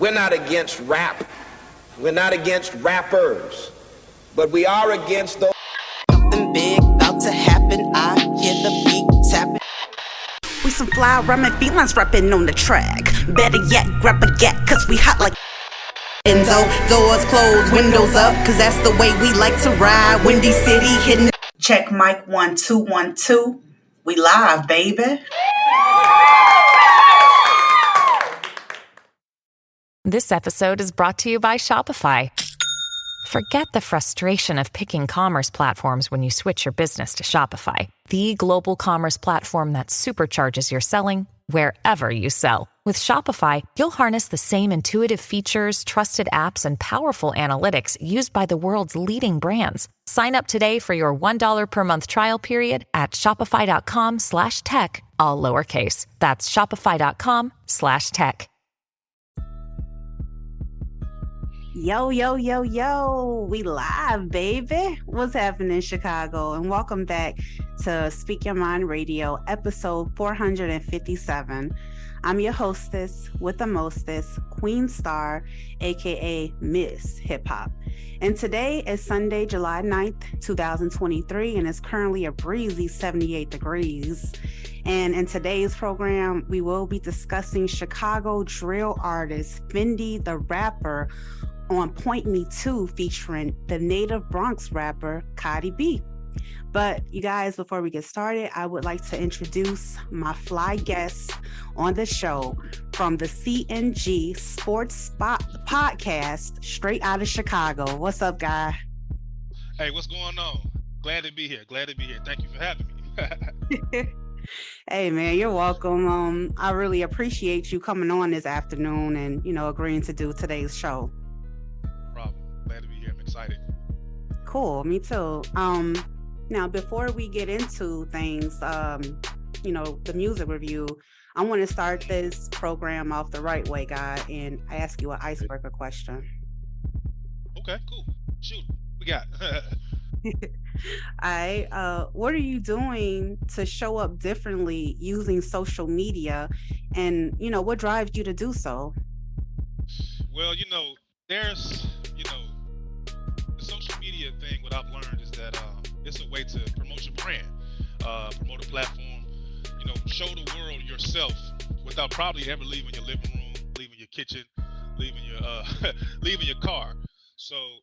We're not against rap. We're not against rappers. But we are against those. Something big about to happen. I hear the beat tapping. We some fly rhyming felines rapping on the track. Better yet, grab a gat, cause we hot like Enzo. Doors closed, windows up, cause that's the way we like to ride. Windy City hitting. Check mic 1 2 1 2. We live, baby. This episode is brought to you by Shopify. Forget the frustration of picking commerce platforms when you switch your business to Shopify, the global commerce platform that supercharges your selling wherever you sell. With Shopify, you'll harness the same intuitive features, trusted apps, and powerful analytics used by the world's leading brands. Sign up today for your $1 per month trial period at shopify.com/tech, all lowercase. That's shopify.com/tech. Yo, yo, yo, yo, we live, baby. What's happening in Chicago? And welcome back to Speak Your Mind Radio, episode 457. I'm your hostess with the mostest, Queen Star, aka Miss Hip Hop. And today is Sunday, July 9th, 2023, and it's currently a breezy 78 degrees. And in today's program, we will be discussing Chicago drill artist FendiDa Rappa on Point Me To, featuring the native Bronx rapper Cardi B. But you guys, before we get started, I would like to introduce my fly guest on the show from the CNG Sports Spot podcast, straight out of Chicago. What's up, guy? Hey, what's going on? Glad to be here. Thank you for having me. Hey man, you're welcome. I really appreciate you coming on this afternoon and, agreeing to do today's show. Glad to be here. I'm excited. Cool, me too. Now before we get into things, the music review, I want to start this program off the right way, guy, and I ask you an icebreaker question. Okay, cool. Shoot, we got. What are you doing to show up differently using social media, and what drives you to do so? Well, there's the social media thing. What I've learned is that it's a way to promote your brand, promote a platform, show the world yourself without probably ever leaving your living room, leaving your kitchen, leaving your leaving your car. So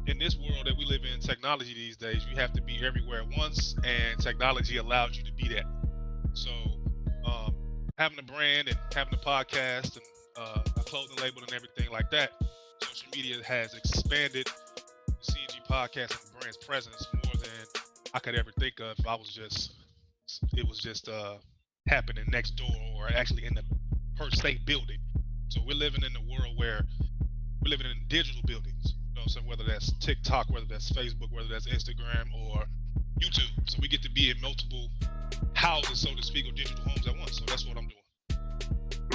in this world that we live in, technology these days, you have to be everywhere at once, and technology allows you to be that. So having a brand and having a podcast and a clothing label and everything like that, social media has expanded the CNG podcast and the brand's presence more than I could ever think of. If it was just happening next door or actually in the per se building. So we're living in a world where we're living in digital buildings. So whether that's TikTok, whether that's Facebook, whether that's Instagram or YouTube. So we get to be in multiple houses, so to speak, or digital homes at once. So that's what I'm doing.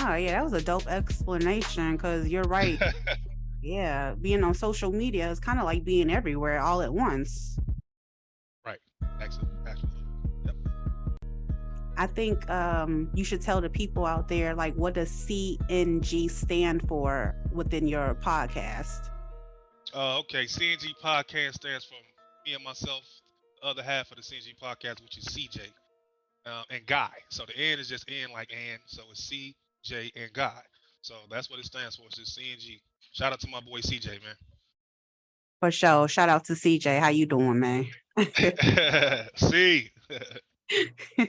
Oh yeah, that was a dope explanation, because you're right. Yeah, being on social media is kind of like being everywhere all at once. Right. Absolutely. Yep. I think you should tell the people out there, like, what does CNG stand for within your podcast? Okay, CNG podcast stands for me and myself, the other half of the CNG podcast, which is CJ and Guy. So the N is just N like Ann, so it's CJ and Guy. So that's what it stands for. It's just CNG. Shout out to my boy CJ, man. For sure. Shout out to CJ. How you doing, man? See. All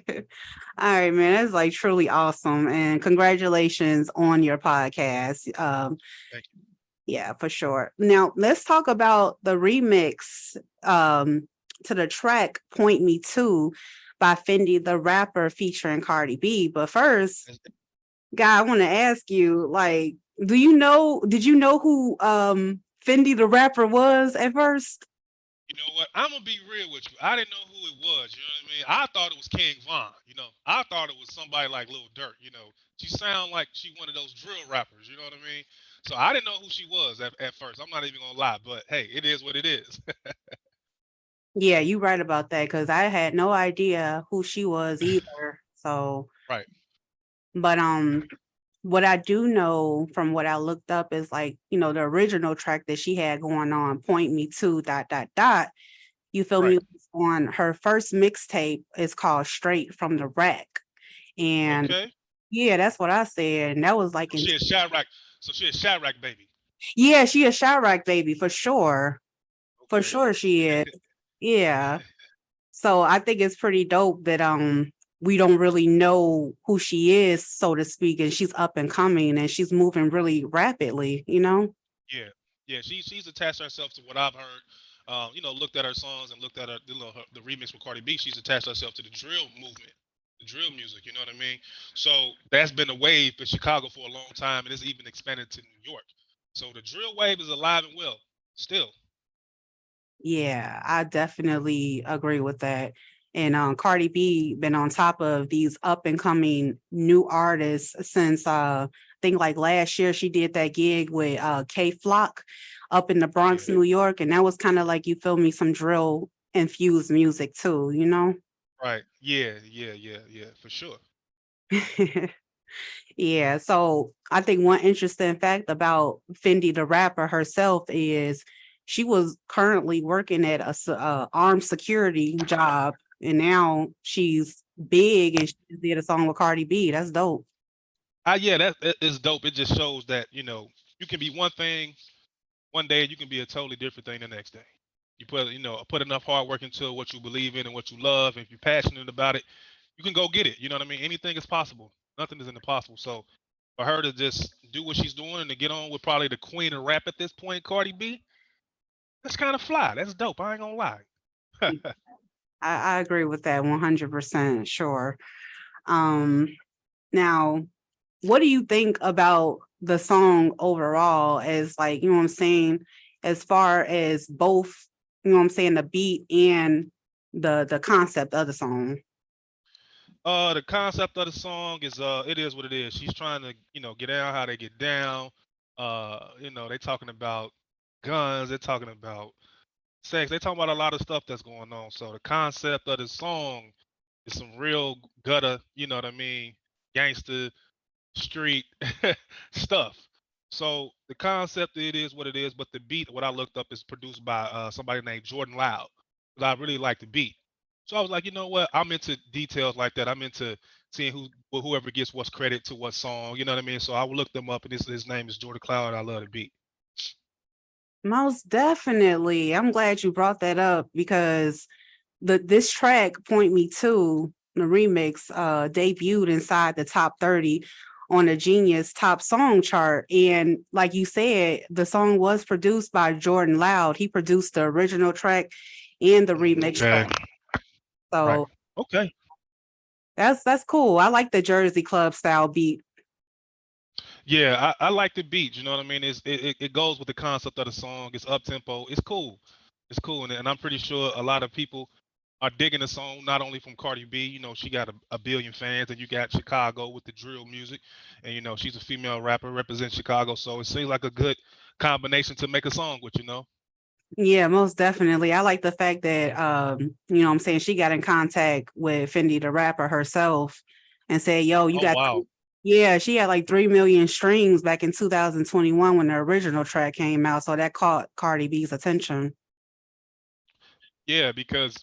right, man. That's like truly awesome, and congratulations on your podcast. Thank you. Yeah, for sure. Now let's talk about the remix to the track "Point Me To" by FendiDa Rappa featuring Cardi B. But first, guy, I want to ask you, like, did you know who FendiDa Rappa was at first? You know what? I'm gonna be real with you. I didn't know who it was. You know what I mean? I thought it was King Von. I thought it was somebody like Lil Durk. She sound like she one of those drill rappers. You know what I mean? So I didn't know who she was at first. I'm not even gonna lie, but hey, it is what it is. Yeah, you're right about that, because I had no idea who she was either. So Right. But what I do know from what I looked up is like, the original track that she had going on, Point Me To dot dot dot. You feel Right. me? On her first mixtape is called Straight from the Rack. And Okay. yeah, that's what I said. And that was like So in she a Chirac. So she a Chirac baby. yeah, she a Chirac baby for sure. For Okay. sure she is. Yeah. So I think it's pretty dope that we don't really know who she is, so to speak, and she's up and coming and she's moving really rapidly, Yeah, yeah. She's attached herself to what I've heard. Looked at her songs and looked at the remix with Cardi B. She's attached herself to the drill movement, the drill music. You know what I mean? So that's been a wave in Chicago for a long time, and it's even expanded to New York. So the drill wave is alive and well still. Yeah, I definitely agree with that. And Cardi B been on top of these up and coming new artists since I think like last year she did that gig with K Flock up in the Yeah. Bronx, New York, and that was kind of like you feel me some drill infused music too. Right. Yeah. Yeah. Yeah. Yeah. For sure. Yeah, so I think one interesting fact about Fendi the rapper herself is she was currently working at a armed security job, and now she's big and she did a song with Cardi B. That's dope. Yeah. That is dope. It just shows that you can be one thing one day, you can be a totally different thing the next day. You put enough hard work into what you believe in and what you love. And if you're passionate about it, you can go get it. You know what I mean? Anything is possible. Nothing is impossible. So for her to just do what she's doing and to get on with probably the queen of rap at this point, Cardi B, that's kind of fly. That's dope. I ain't gonna lie. I agree with that 100%, sure. Um, Now, what do you think about the song overall as like, you know what I'm saying, as far as both, the beat and the concept of the song? The concept of the song is it is what it is. She's trying to, get down how they get down. They talking about guns, they're talking about sex. They talking about a lot of stuff that's going on. So the concept of the song is some real gutter, you know what I mean, gangster street stuff. So the concept it is what it is, but the beat, what I looked up, is produced by somebody named Jordan Loud. 'Cause I really like the beat. So I was like, you know what? I'm into details like that. I'm into seeing whoever gets what's credit to what song. You know what I mean? So I will look them up, and his name is Jordan Cloud. I love the beat. Most definitely. I'm glad you brought that up because this track, Point Me To, the remix, debuted inside the top 30 on the Genius Top Song chart. And like you said, the song was produced by Jordan Loud. He produced the original track and the remix Okay. track. Right. So Okay. that's cool. I like the Jersey Club style beat. Yeah, I like the beat. You know what I mean? It goes with the concept of the song. It's up tempo. It's cool. It's cool, and I'm pretty sure a lot of people are digging the song. Not only from Cardi B, she got a billion fans, and you got Chicago with the drill music, and she's a female rapper represents Chicago, so it seems like a good combination to make a song with. Yeah, most definitely. I like the fact that what I'm saying, she got in contact with FendiDa Rappa herself and said, yo, you Oh got wow. yeah, she had like 3 million streams back in 2021 when the original track came out. So that caught Cardi B's attention. Yeah, because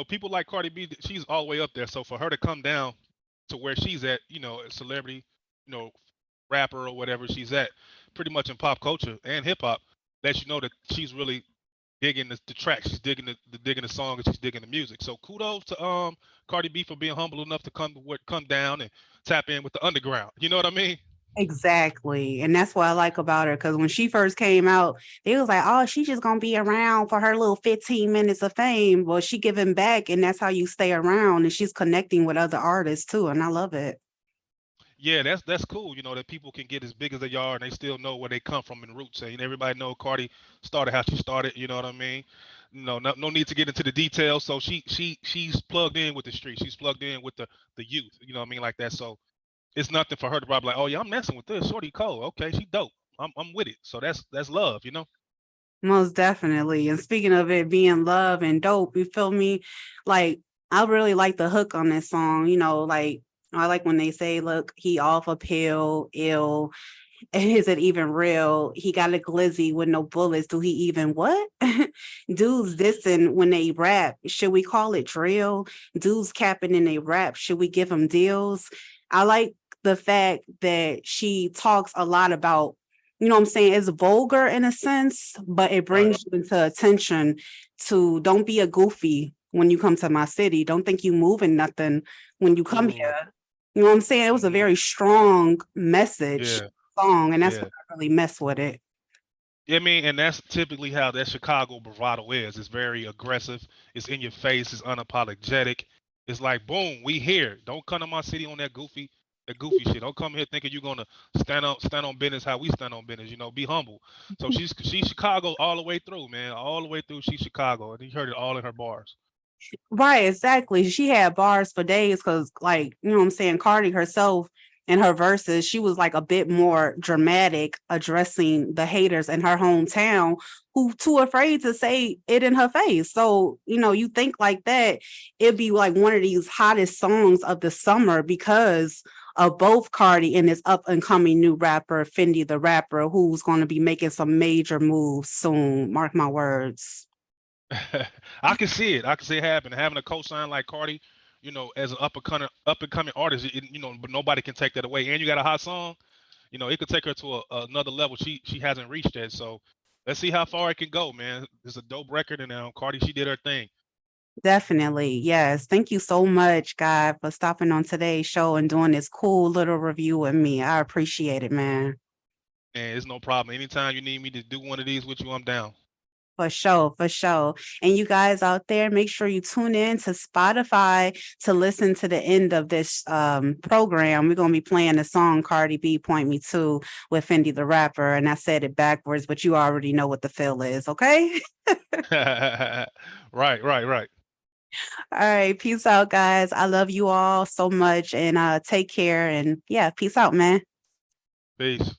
people like Cardi B, she's all the way up there. So for her to come down to where she's at, a celebrity, you know, rapper or whatever she's at, pretty much in pop culture and hip hop, lets you know that she's really digging the track. She's digging digging the song and she's digging the music. So kudos to Cardi B for being humble enough to come down and tap in with the underground. You know what I mean? Exactly. And that's what I like about her. Cause when she first came out, it was like, oh, she's just gonna be around for her little 15 minutes of fame. Well, she giving back, and that's how you stay around. And she's connecting with other artists too. And I love it. Yeah, that's cool. That people can get as big as they are and they still know where they come from in roots. And everybody know Cardi started how she started. You know what I mean? No need to get into the details. So she's plugged in with the street. She's plugged in with the youth. You know what I mean, like that. So it's nothing for her to probably like, oh yeah, I'm messing with this. Shorty Cole. Okay, she dope. I'm with it. So that's love. Most definitely. And speaking of it being love and dope, you feel me? Like, I really like the hook on this song, like I like when they say, look, he off a pill, ill. Is it even real? He got a glizzy with no bullets. Do he even what? Dudes dissing when they rap. Should we call it drill? Dudes capping in they rap. Should we give them deals? I like the fact that she talks a lot about, you know what I'm saying? It's vulgar in a sense, but it Right. brings you into attention to don't be a goofy when you come to my city. Don't think you moving nothing when you come Ooh. here. You know what I'm saying? It was a very strong message Yeah. song, and that's Yeah. what I really mess with it. I mean, and that's typically how that Chicago bravado is. It's very aggressive. It's in your face. It's unapologetic. It's like, boom, we here. Don't come to my city on that goofy shit. Don't come here thinking you're gonna stand on business how we stand on business. You know, be humble. So she's Chicago all the way through, man. All the way through. She's Chicago, and you heard it all in her bars. Right, exactly. She had bars for days because, like, you know what I'm saying, Cardi herself in her verses, she was like a bit more dramatic, addressing the haters in her hometown who too afraid to say it in her face. So, you know, you think like that, it'd be like one of these hottest songs of the summer because of both Cardi and this up and coming new rapper, FendiDa Rappa, who's going to be making some major moves soon. Mark my words. I can see it. I can see it happen. Having a co-sign like Cardi, you know, as an up and coming artist, you know, but nobody can take that away. And you got a hot song, you know, it could take her to another level. She hasn't reached that. So let's see how far it can go, man. It's a dope record, and Cardi, she did her thing. Definitely. Yes. Thank you so much, God, for stopping on today's show and doing this cool little review with me. I appreciate it, man. And it's no problem. Anytime you need me to do one of these with you, I'm down. For sure, for sure. And you guys out there, make sure you tune in to Spotify to listen to the end of this program. We're going to be playing the song Cardi B Point Me To with FendiDa Rappa. And I said it backwards, but you already know what the feel is, okay? Right, right. All right. Peace out, guys. I love you all so much and take care. And yeah, peace out, man. Peace.